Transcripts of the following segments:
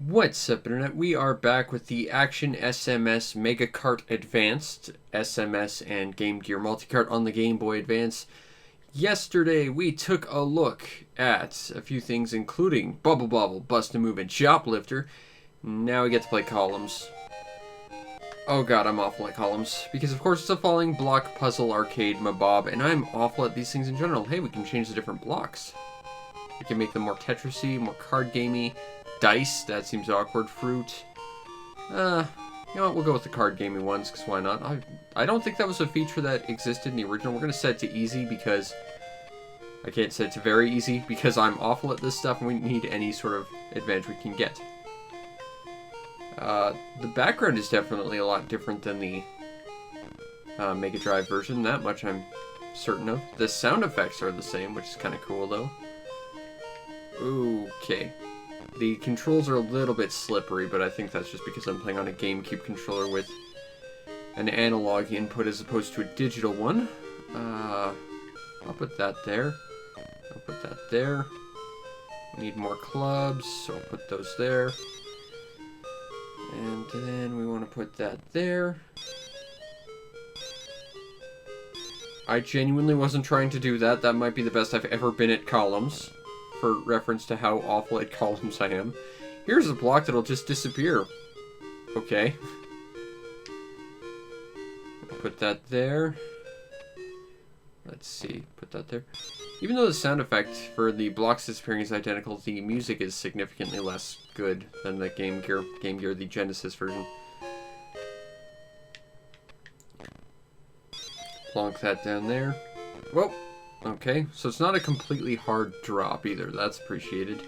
What's up, Internet? We are back with the Action SMS Mega Kart Advanced SMS and Game Gear Multicart on the Game Boy Advance. Yesterday, we took a look at a few things, including Bubble Bobble, Bust a Move, and Shoplifter. Now we get to play Columns. Oh god, I'm awful at Columns. Because, of course, it's a falling block puzzle arcade mabob, and I'm awful at these things in general. Hey, we can change the different blocks. We can make them more Tetrisy, more card gamey. Dice, that seems awkward. Fruit. You know what, we'll go with the card gaming ones, because why not? I don't think that was a feature that existed in the original. We're going to set it to easy, because I can't set it to very easy, because I'm awful at this stuff, and we need any sort of advantage we can get. The background is definitely a lot different than the Mega Drive version. That much I'm certain of. The sound effects are the same, which is kind of cool, though. Okay. The controls are a little bit slippery, but I think that's just because I'm playing on a GameCube controller with an analog input as opposed to a digital one. I'll put that there. I'll put that there. We need more clubs, so I'll put those there. And then we want to put that there. I genuinely wasn't trying to do that. That might be the best I've ever been at Columns, for reference to how awful at Columns I am. Here's a block that'll just disappear. Okay. Put that there. Let's see. Put that there. Even though the sound effect for the blocks disappearing is identical, the music is significantly less good than the Game Gear, the Genesis version. Plonk that down there. Whoa. Okay, so it's not a completely hard drop either. That's appreciated.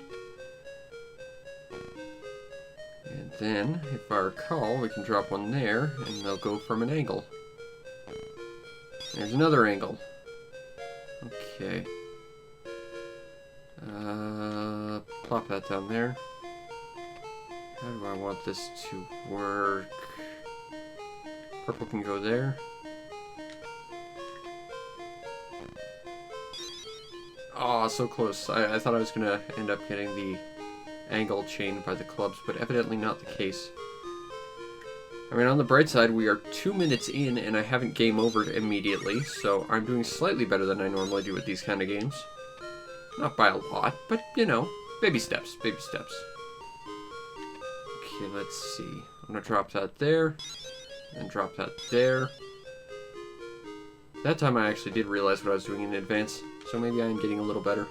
And then, if I recall, we can drop one there, and they'll go from an angle. There's another angle. Okay. Plop that down there. How do I want this to work? Purple can go there. Aw, so close. I thought I was going to end up getting the angle chained by the clubs, but evidently not the case. I mean, on the bright side, we are 2 minutes in, and I haven't game overed immediately, so I'm doing slightly better than I normally do with these kind of games. Not by a lot, but, you know, baby steps, baby steps. Okay, let's see. I'm going to drop that there, and drop that there. That time I actually did realize what I was doing in advance. So maybe I am getting a little better.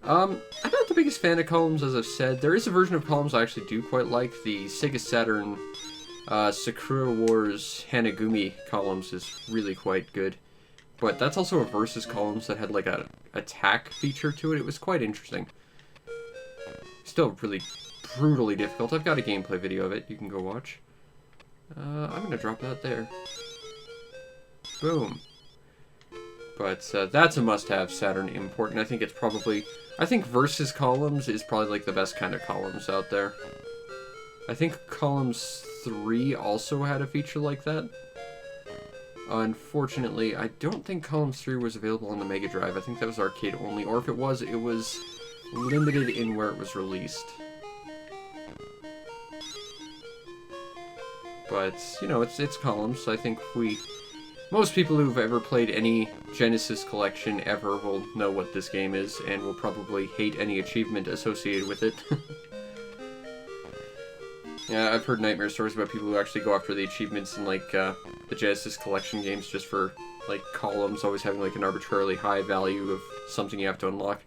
I'm not the biggest fan of Columns, as I've said. There is a version of Columns I actually do quite like. The Sega Saturn Sakura Wars Hanagumi Columns is really quite good. But that's also a versus Columns that had like a attack feature to it. It was quite interesting. Still really brutally difficult. I've got a gameplay video of it. You can go watch. I'm going to drop that there. Boom. But that's a must-have Saturn import, and I think it's probably... I think Versus Columns is probably like the best kind of Columns out there. I think Columns 3 also had a feature like that. Unfortunately, I don't think Columns 3 was available on the Mega Drive. I think that was arcade only, or if it was limited in where it was released. But, you know, it's Columns. I think most people who've ever played any Genesis collection ever will know what this game is, and will probably hate any achievement associated with it. Yeah, I've heard nightmare stories about people who actually go after the achievements in, like, the Genesis collection games just for, like, Columns always having, like, an arbitrarily high value of something you have to unlock.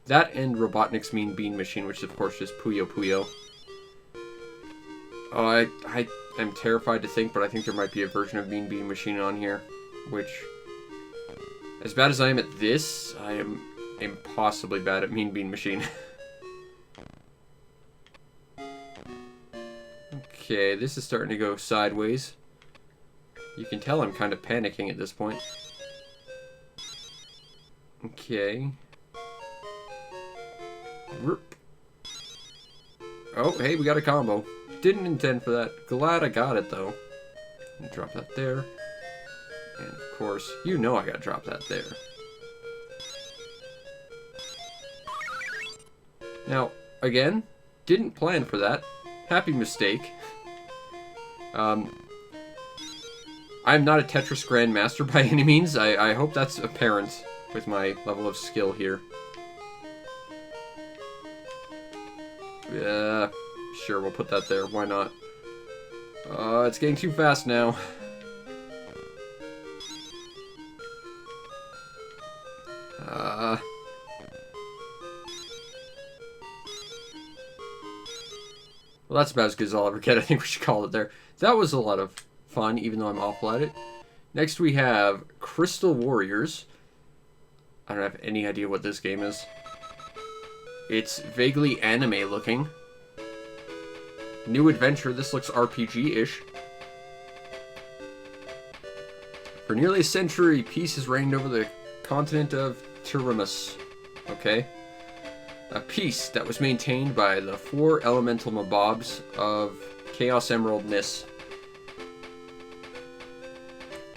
That and Robotnik's Mean Bean Machine, which is, of course, just Puyo Puyo. Oh, I'm terrified to think, but I think there might be a version of Mean Bean Machine on here, which, as bad as I am at this, I am impossibly bad at Mean Bean Machine. Okay, this is starting to go sideways. You can tell I'm kind of panicking at this point. Okay. Oh, hey, we got a combo. Didn't intend for that. Glad I got it, though. Drop that there. And, of course, you know I gotta drop that there. Now, again, didn't plan for that. Happy mistake. I'm not a Tetris Grandmaster by any means. I hope that's apparent with my level of skill here. Sure, we'll put that there. Why not? It's getting too fast now. Well, that's about as good as I'll ever get. I think we should call it there. That was a lot of fun, even though I'm awful at it. Next we have Crystal Warriors. I don't have any idea what this game is. It's vaguely anime looking. New adventure. This looks RPG-ish. For nearly a century, peace has reigned over the continent of Tirimus. Okay. A peace that was maintained by the 4 elemental mobobs of Chaos Emeraldness.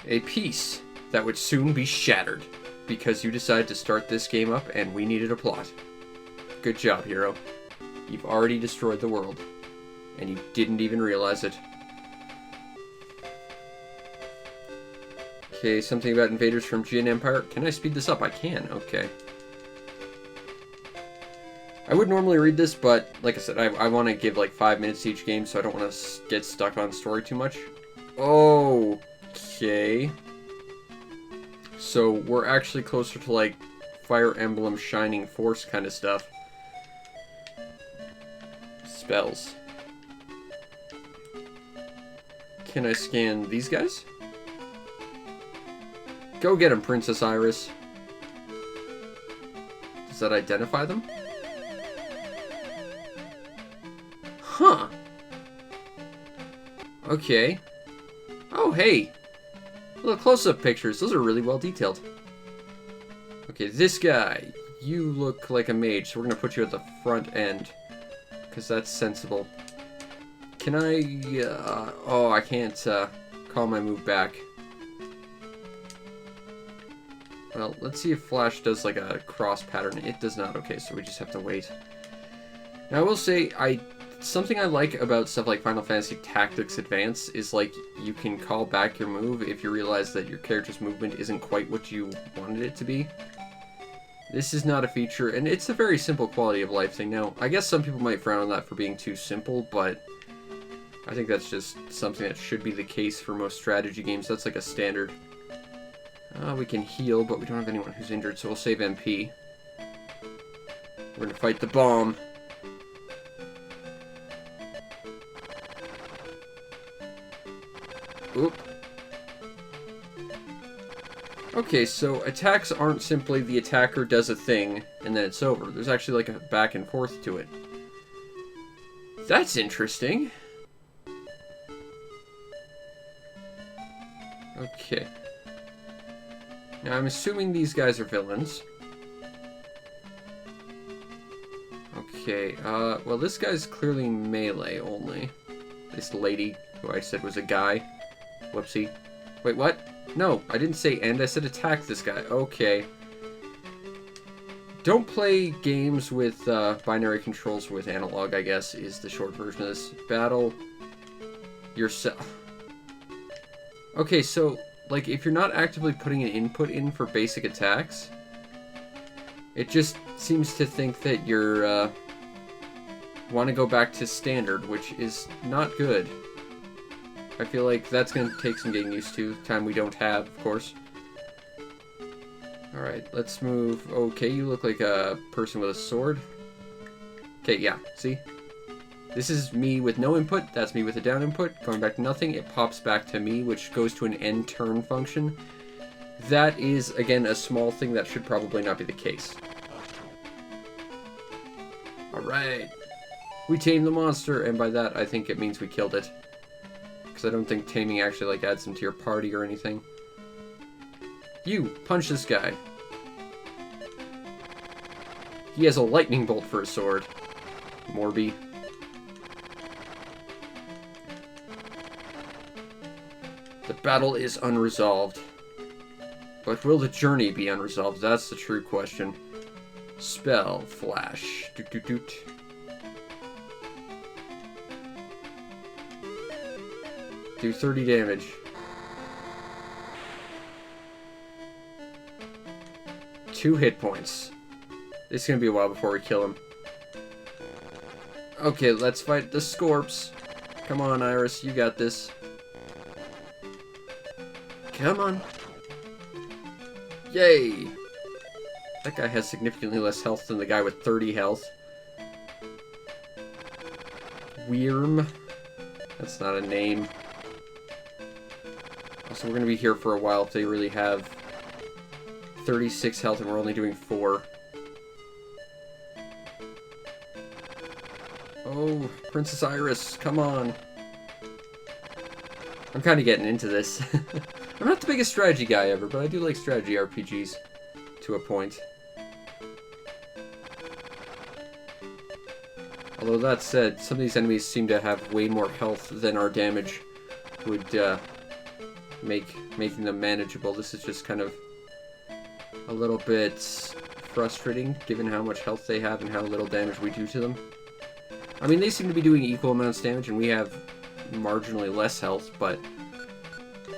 A peace that would soon be shattered because you decided to start this game up and we needed a plot. Good job, hero. You've already destroyed the world. And you didn't even realize it. Okay, something about invaders from Jin Empire. Can I speed this up? I can. Okay. I would normally read this, but like I said, I want to give like 5 minutes to each game, so I don't want to get stuck on story too much. Okay. So we're actually closer to like Fire Emblem Shining Force kind of stuff. Spells. Can I scan these guys? Go get them, Princess Iris. Does that identify them? Huh. Okay. Oh, hey. Look, close-up pictures. Those are really well detailed. Okay, this guy. You look like a mage, so we're going to put you at the front end. Because that's sensible. Can I... oh, I can't call my move back. Well, let's see if Flash does like a cross pattern. It does not. Okay, so we just have to wait. Now, I will say, something I like about stuff like Final Fantasy Tactics Advance is like you can call back your move if you realize that your character's movement isn't quite what you wanted it to be. This is not a feature, and it's a very simple quality of life thing. Now, I guess some people might frown on that for being too simple, but I think that's just something that should be the case for most strategy games. That's like a standard. We can heal, but we don't have anyone who's injured, so we'll save MP. We're gonna fight the bomb. Oop. Okay, so attacks aren't simply the attacker does a thing and then it's over. There's actually like a back and forth to it. That's interesting. Okay. Now I'm assuming these guys are villains. Okay, well this guy's clearly melee only. This lady, who I said was a guy. Whoopsie. Wait, what? No, I didn't say end, I said attack this guy. Okay. Don't play games with binary controls with analog, I guess, is the short version of this. Battle yourself. Okay, so, like, if you're not actively putting an input in for basic attacks, it just seems to think that you're, want to go back to standard, which is not good. I feel like that's going to take some getting used to. Time we don't have, of course. Alright, let's move. Okay, you look like a person with a sword. Okay, yeah, see? This is me with no input. That's me with a down input. Going back to nothing, it pops back to me, which goes to an end turn function. That is, again, a small thing that should probably not be the case. Alright. We tamed the monster, and by that, I think it means we killed it. Because I don't think taming actually like adds them to your party or anything. You, punch this guy. He has a lightning bolt for a sword. Morby. The battle is unresolved. But will the journey be unresolved? That's the true question. Spell, flash. Doot doot doot. Do 30 damage. Two hit points. It's gonna be a while before we kill him. Okay, let's fight the Scorps. Come on, Iris, you got this. Come on. Yay! That guy has significantly less health than the guy with 30 health. Wyrm. That's not a name. Also, we're going to be here for a while if they really have 36 health and we're only doing 4. Oh, Princess Iris, come on. I'm kind of getting into this. I'm not the biggest strategy guy ever, but I do like strategy RPGs to a point. Although that said, some of these enemies seem to have way more health than our damage would making them manageable. This is just kind of a little bit frustrating, given how much health they have and how little damage we do to them. I mean, they seem to be doing equal amounts of damage, and we have marginally less health, but...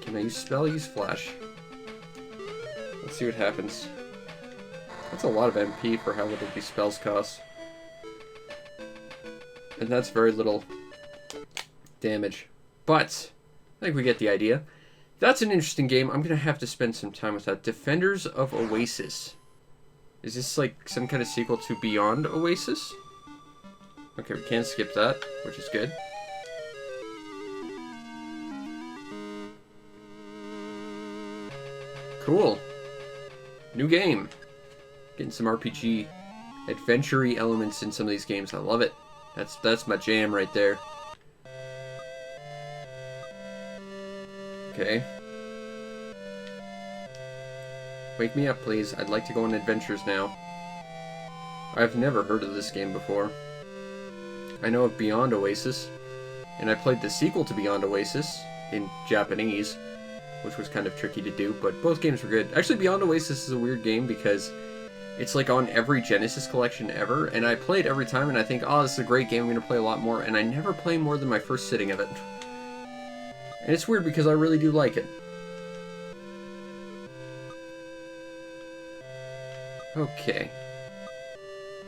Can I use spell? Use flash. Let's see what happens. That's a lot of MP for how little these spells cost. And that's very little damage. But, I think we get the idea. That's an interesting game. I'm going to have to spend some time with that. Defenders of Oasis. Is this like some kind of sequel to Beyond Oasis? Okay, we can't skip that, which is good. Cool. New game. Getting some RPG adventure-y elements in some of these games. I love it. That's my jam right there. Okay. Wake me up, please. I'd like to go on adventures now. I've never heard of this game before. I know of Beyond Oasis, and I played the sequel to Beyond Oasis in Japanese, which was kind of tricky to do, but both games were good. Actually, Beyond Oasis is a weird game because it's like on every Genesis collection ever, and I play it every time, and I think, oh, this is a great game, I'm going to play a lot more, and I never play more than my first sitting of it. And it's weird because I really do like it. Okay.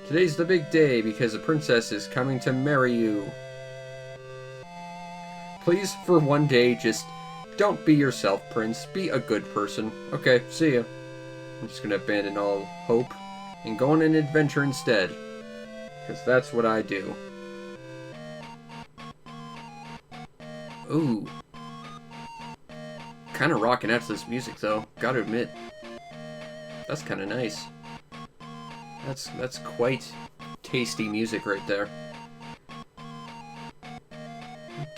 Today's the big day because a princess is coming to marry you. Please, for one day, just don't be yourself, Prince. Be a good person. Okay, see ya. I'm just gonna abandon all hope and go on an adventure instead. Because that's what I do. Ooh. Kinda rocking out to this music, though. Gotta admit. That's kinda nice. That's quite tasty music right there.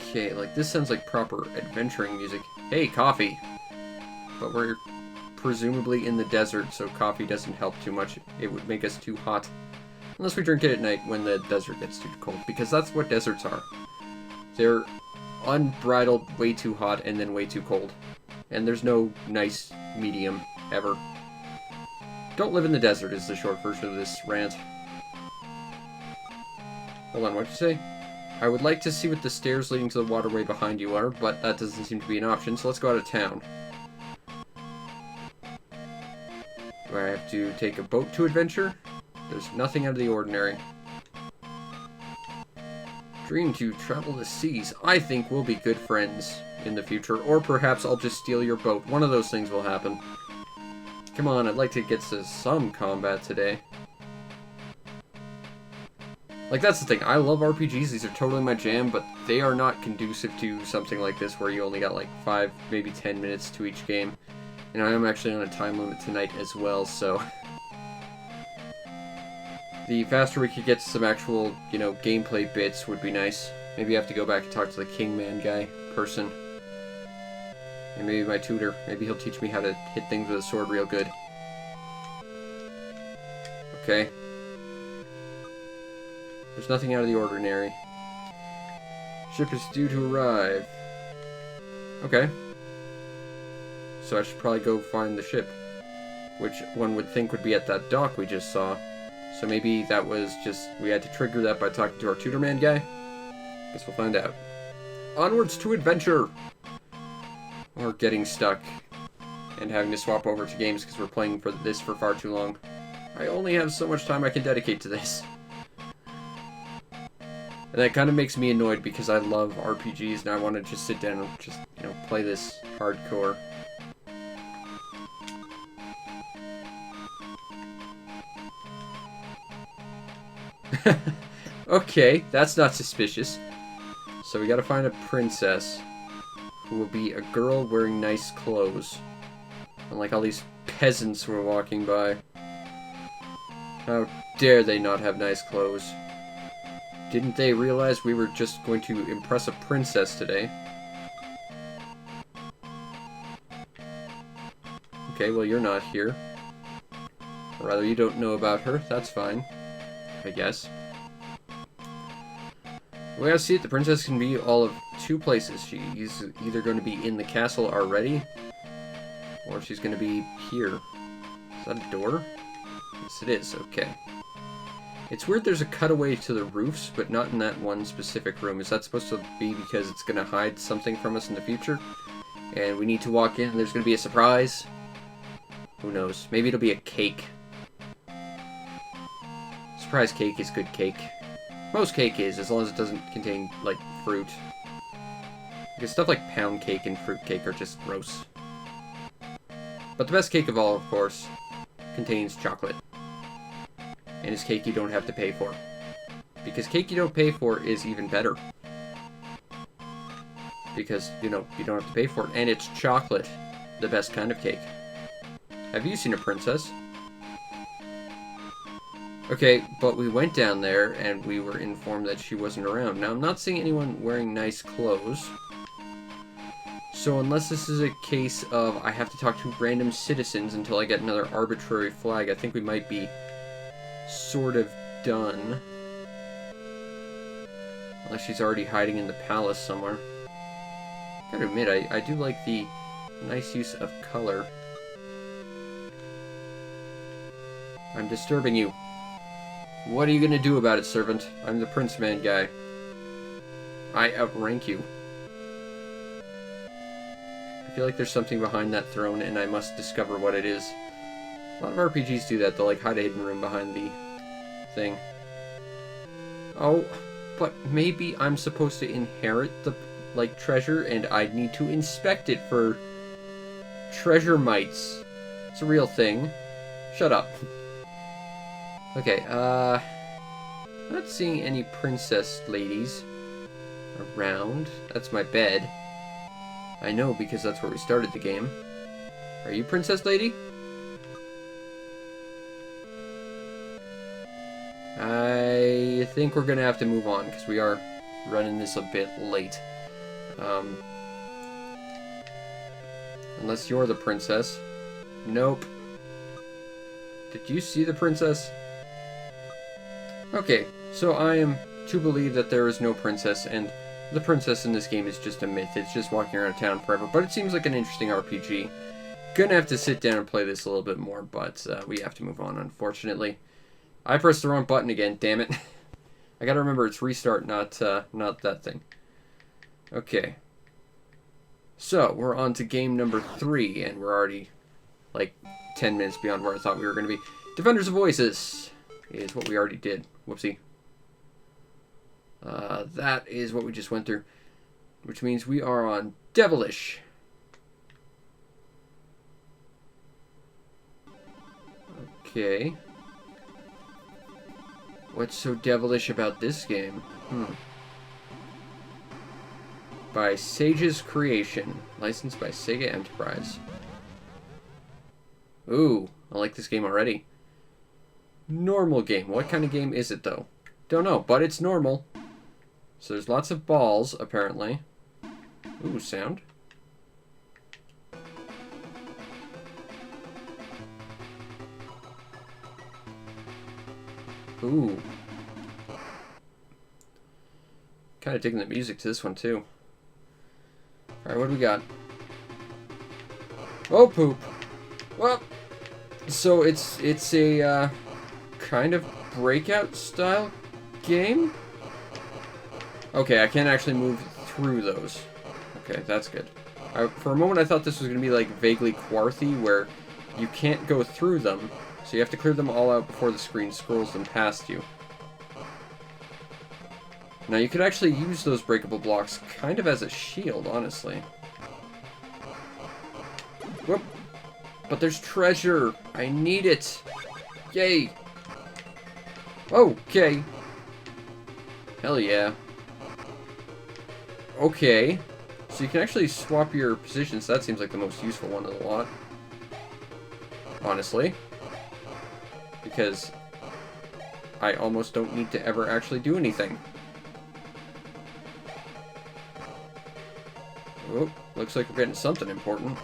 Okay, like this sounds like proper adventuring music. Hey, coffee! But we're presumably in the desert, so coffee doesn't help too much. It would make us too hot. Unless we drink it at night when the desert gets too cold, because that's what deserts are. They're unbridled, way too hot, and then way too cold. And there's no nice medium, ever. Don't live in the desert is the short version of this rant. Hold on, what'd you say? I would like to see what the stairs leading to the waterway behind you are, but that doesn't seem to be an option, so let's go out of town. Do I have to take a boat to adventure? There's nothing out of the ordinary. Dream to travel the seas. I think we'll be good friends in the future, or perhaps I'll just steal your boat. One of those things will happen. Come on, I'd like to get to some combat today. Like, that's the thing. I love RPGs. These are totally my jam, but they are not conducive to something like this where you only got like 5, maybe 10 minutes to each game. And I am actually on a time limit tonight as well, so... the faster we could get to some actual, you know, gameplay bits would be nice. Maybe I have to go back and talk to the Kingman guy, person. And maybe my tutor. Maybe he'll teach me how to hit things with a sword real good. Okay. There's nothing out of the ordinary. Ship is due to arrive. Okay. So I should probably go find the ship. Which one would think would be at that dock we just saw. So maybe that was just... we had to trigger that by talking to our tutor man guy? Guess we'll find out. Onwards to adventure! Or getting stuck and having to swap over to games because we're playing for this for far too long. I only have so much time I can dedicate to this. And that kind of makes me annoyed because I love RPGs and I want to just sit down and just, you know, play this hardcore. Okay, that's not suspicious. So we gotta find a princess who will be a girl wearing nice clothes. Unlike all these peasants who are walking by. How dare they not have nice clothes? Didn't they realize we were just going to impress a princess today? Okay, well you're not here. Or rather, you don't know about her. That's fine, I guess. We gotta see it. The princess can be all of two places. She's either going to be in the castle already, or she's going to be here. Is that a door? Yes, it is. Okay. It's weird there's a cutaway to the roofs, but not in that one specific room. Is that supposed to be because it's going to hide something from us in the future? And we need to walk in and there's going to be a surprise? Who knows? Maybe it'll be a cake. Surprise cake is good cake. Most cake is, as long as it doesn't contain, like, fruit. Because stuff like pound cake and fruit cake are just gross. But the best cake of all, of course, contains chocolate. And is cake you don't have to pay for. Because cake you don't pay for is even better. Because, you know, you don't have to pay for it. And it's chocolate. The best kind of cake. Have you seen a princess? Okay, but we went down there and we were informed that she wasn't around. Now, I'm not seeing anyone wearing nice clothes. So unless this is a case of I have to talk to random citizens until I get another arbitrary flag, I think we might be sort of done. Unless she's already hiding in the palace somewhere. Gotta admit, I do like the nice use of color. I'm disturbing you. What are you gonna do about it, servant? I'm the Prince Man guy. I outrank you. I feel like there's something behind that throne, and I must discover what it is. A lot of RPGs do that. They'll, like, hide a hidden room behind the thing. Oh, but maybe I'm supposed to inherit the, like, treasure, and I need to inspect it for treasure mites. It's a real thing. Shut up. Okay, I'm not seeing any princess ladies around. That's my bed. I know because that's where we started the game. Are you princess lady? I think we're gonna have to move on because we are running this a bit late. Unless you're the princess. Nope. Did you see the princess? Okay, so I am to believe that there is no princess, and the princess in this game is just a myth. It's just walking around town forever, but it seems like an interesting RPG. Gonna have to sit down and play this a little bit more, but we have to move on, unfortunately. I pressed the wrong button again, damn it. I gotta remember it's restart, not that thing. Okay. So, we're on to game number 3, and we're already, like, 10 minutes beyond where I thought we were gonna be. Defenders of Voices is what we already did. Whoopsie. That is what we just went through. Which means we are on Devilish. Okay. What's so devilish about this game? By Sage's Creation. Licensed by Sega Enterprise. Ooh, I like this game already. Normal game. What kind of game is it, though? Don't know, but it's normal. So there's lots of balls, apparently. Ooh, sound. Ooh. Kind of digging the music to this one, too. Alright, what do we got? Oh, poop. Well, so it's a, kind of breakout style game? Okay, I can't actually move through those. Okay, that's good. For a moment I thought this was going to be like vaguely Quarthy, where you can't go through them, so you have to clear them all out before the screen scrolls them past you. Now you could actually use those breakable blocks kind of as a shield, honestly. Whoop! But there's treasure! I need it! Yay! Okay! Hell yeah. Okay. So you can actually swap your positions. That seems like the most useful one of the lot. Honestly. Because I almost don't need to ever actually do anything. Oh, looks like we're getting something important.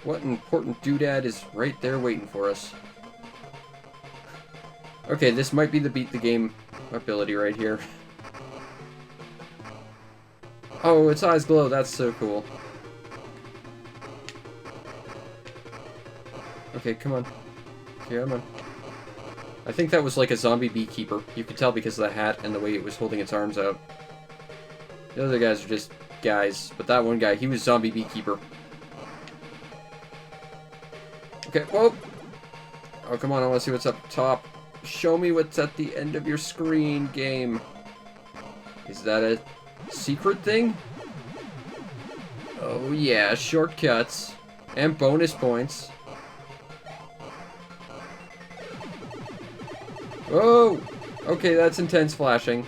What important doodad is right there waiting for us? Okay, this might be the beat the game ability right here. Oh, its eyes glow. That's so cool. Okay, come on. Come on. I think that was like a zombie beekeeper. You could tell because of the hat and the way it was holding its arms out. The other guys are just guys, but that one guy, he was zombie beekeeper. Okay, whoa! Oh, come on, I want to see what's up top. Show me what's at the end of your screen, game. Is that a secret thing? Oh yeah, shortcuts. And bonus points. Oh! Okay, that's intense flashing.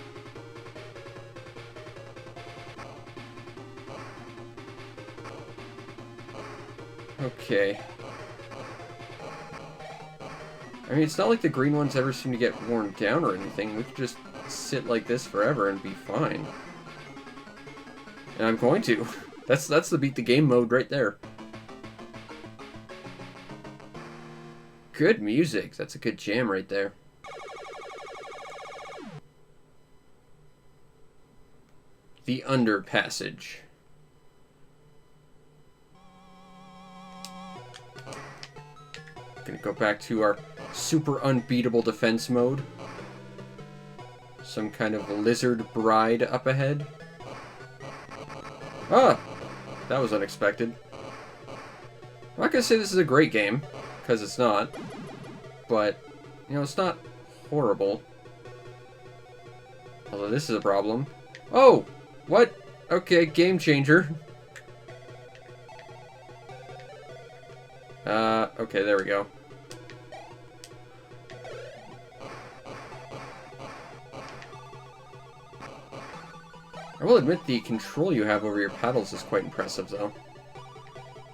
Okay. I mean, it's not like the green ones ever seem to get worn down or anything. We could just sit like this forever and be fine. And I'm going to. That's the beat the game mode right there. Good music. That's a good jam right there. The Under Passage. Gonna go back to our super unbeatable defense mode. Some kind of lizard bride up ahead. Ah! That was unexpected. I'm not gonna say this is a great game, because it's not. But, you know, it's not horrible. Although this is a problem. Oh! What? Okay, game changer. Okay, there we go. I will admit the control you have over your paddles is quite impressive, though.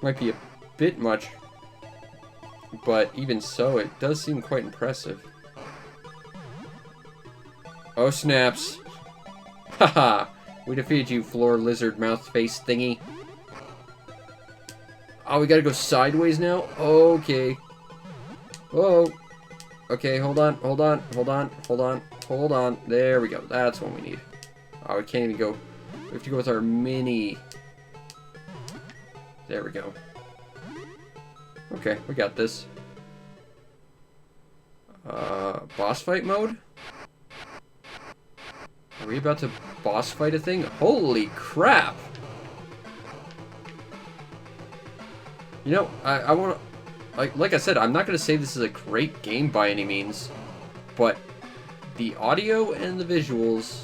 Might be a bit much, but even so, it does seem quite impressive. Oh, snaps. Haha! We defeated you, floor lizard mouth face thingy. Oh, we gotta go sideways now? Okay. Whoa. Okay, hold on, hold on, hold on, hold on, hold on. There we go. That's what we need. Oh, we can't even go. We have to go with our mini. There we go. Okay, we got this. Boss fight mode? Are we about to boss fight a thing? Holy crap! You know, I want to... Like I said, I'm not going to say this is a great game by any means, but the audio and the visuals,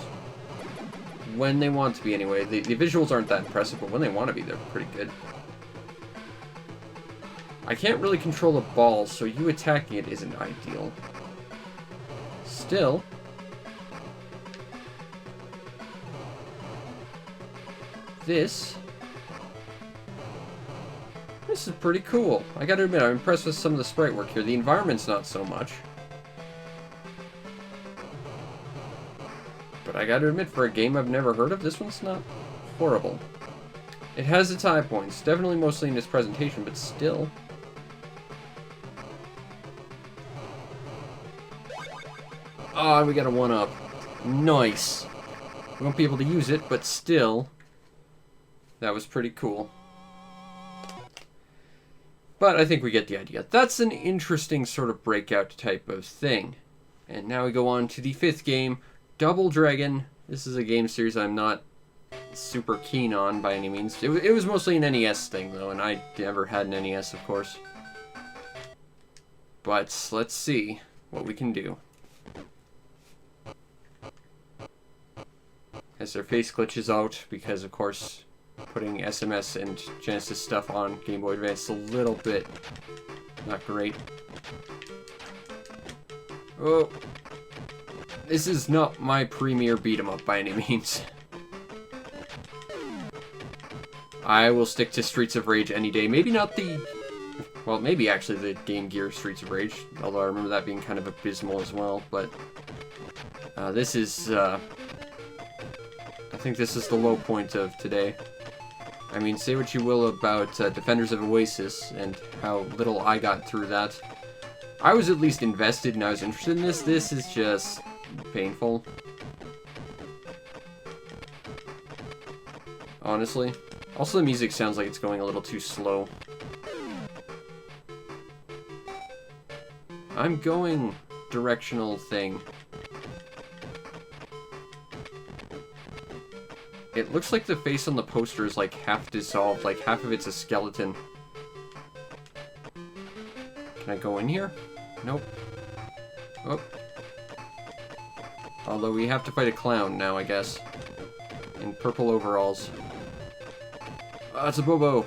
when they want to be anyway, the visuals aren't that impressive, but when they want to be, they're pretty good. I can't really control the ball, so you attacking it isn't ideal. Still... This is pretty cool. I gotta admit, I'm impressed with some of the sprite work here. The environment's not so much. But I gotta admit, for a game I've never heard of, this one's not horrible. It has its high points, definitely mostly in its presentation, but still. Ah, we got a 1-up. Nice. We won't be able to use it, but still. That was pretty cool. But I think we get the idea. That's an interesting sort of breakout type of thing. And now we go on to the 5th game, Double Dragon. This is a game series I'm not super keen on by any means. It was mostly an NES thing, though, and I never had an NES, of course. But let's see what we can do. As their face glitches out, because, of course, putting SMS and Genesis stuff on Game Boy Advance is a little bit not great. Oh, this is not my premier beat-em-up by any means. I will stick to Streets of Rage any day. Maybe not the... Well, maybe actually the Game Gear Streets of Rage, although I remember that being kind of abysmal as well, but... this is, I think this is the low point of today. I mean, say what you will about Defenders of Oasis and how little I got through that. I was at least invested and I was interested in this. This is just painful. Honestly. Also, the music sounds like it's going a little too slow. I'm going directional thing. It looks like the face on the poster is like half dissolved, like half of it's a skeleton. Can I go in here? Nope. Oh. Although we have to fight a clown now, I guess. In purple overalls. Ah, it's a Bobo!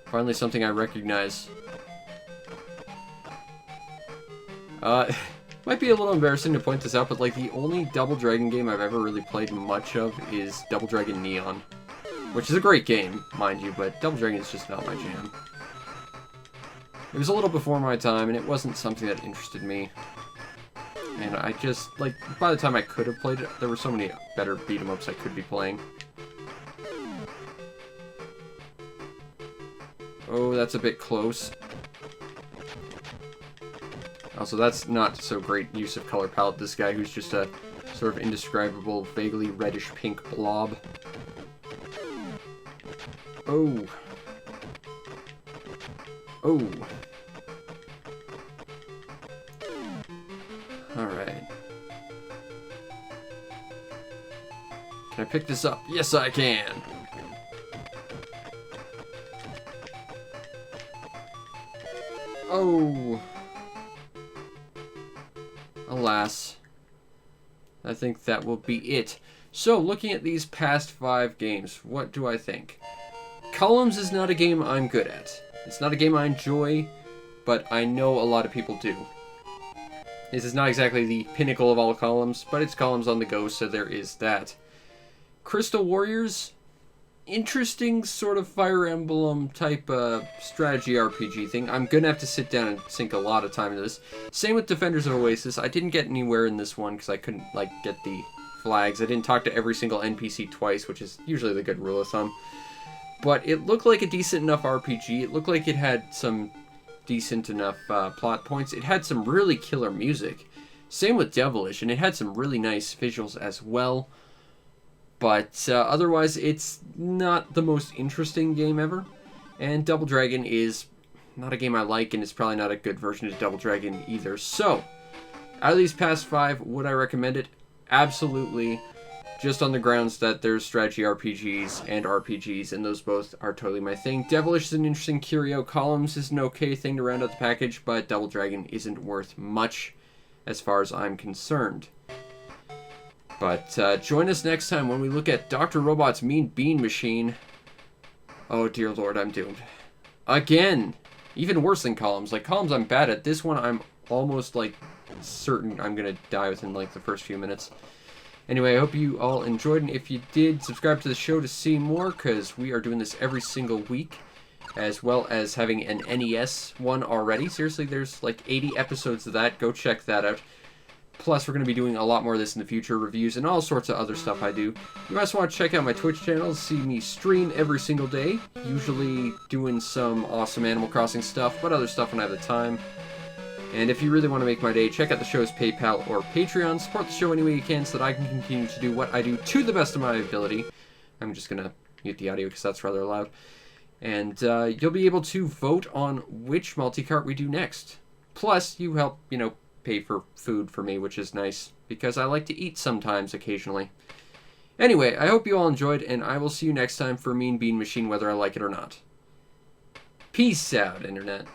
Finally something I recognize. Might be a little embarrassing to point this out, but like the only Double Dragon game I've ever really played much of is Double Dragon Neon. Which is a great game, mind you, but Double Dragon is just not my jam. It was a little before my time, and it wasn't something that interested me. And I just, like, by the time I could have played it, there were so many better beat-em-ups I could be playing. Oh, that's a bit close. Also, that's not so great use of color palette. This guy who's just a sort of indescribable, vaguely reddish-pink blob. Oh. Oh. Alright. Can I pick this up? Yes, I can! Oh. Alas. I think that will be it. So, looking at these past 5 games, what do I think? Columns is not a game I'm good at. It's not a game I enjoy, but I know a lot of people do. This is not exactly the pinnacle of all columns, but it's columns on the go, so there is that. Crystal Warriors, interesting sort of Fire Emblem type strategy RPG thing. I'm gonna have to sit down and sink a lot of time into this. Same with Defenders of Oasis. I didn't get anywhere in this one because I couldn't like get the flags. I didn't talk to every single NPC twice, which is usually the good rule of thumb. But it looked like a decent enough RPG. It looked like it had some decent enough plot points. It had some really killer music. Same with Devilish, and it had some really nice visuals as well. But otherwise, it's not the most interesting game ever. And Double Dragon is not a game I like, and it's probably not a good version of Double Dragon either. So, out of these past 5, would I recommend it? Absolutely. Just on the grounds that there's strategy RPGs and RPGs, and those both are totally my thing. Devilish is an interesting curio. Columns is an okay thing to round out the package, but Double Dragon isn't worth much as far as I'm concerned. But join us next time when we look at Dr. Robot's Mean Bean Machine. Oh dear lord, I'm doomed. Again! Even worse than columns. Like, columns I'm bad at. This one I'm almost, like, certain I'm gonna die within, like, the first few minutes. Anyway, I hope you all enjoyed, and if you did, subscribe to the show to see more, because we are doing this every single week, as well as having an NES one already. Seriously, there's, like, 80 episodes of that. Go check that out. Plus, we're going to be doing a lot more of this in the future, reviews and all sorts of other stuff I do. You also want to check out my Twitch channel, see me stream every single day, usually doing some awesome Animal Crossing stuff, but other stuff when I have the time. And if you really want to make my day, check out the show's PayPal or Patreon. Support the show any way you can so that I can continue to do what I do to the best of my ability. I'm just going to mute the audio because that's rather loud. And you'll be able to vote on which multi-cart we do next. Plus, you help, you know, pay for food for me, which is nice, because I like to eat sometimes, occasionally. Anyway, I hope you all enjoyed, and I will see you next time for Mean Bean Machine, whether I like it or not. Peace out, Internet.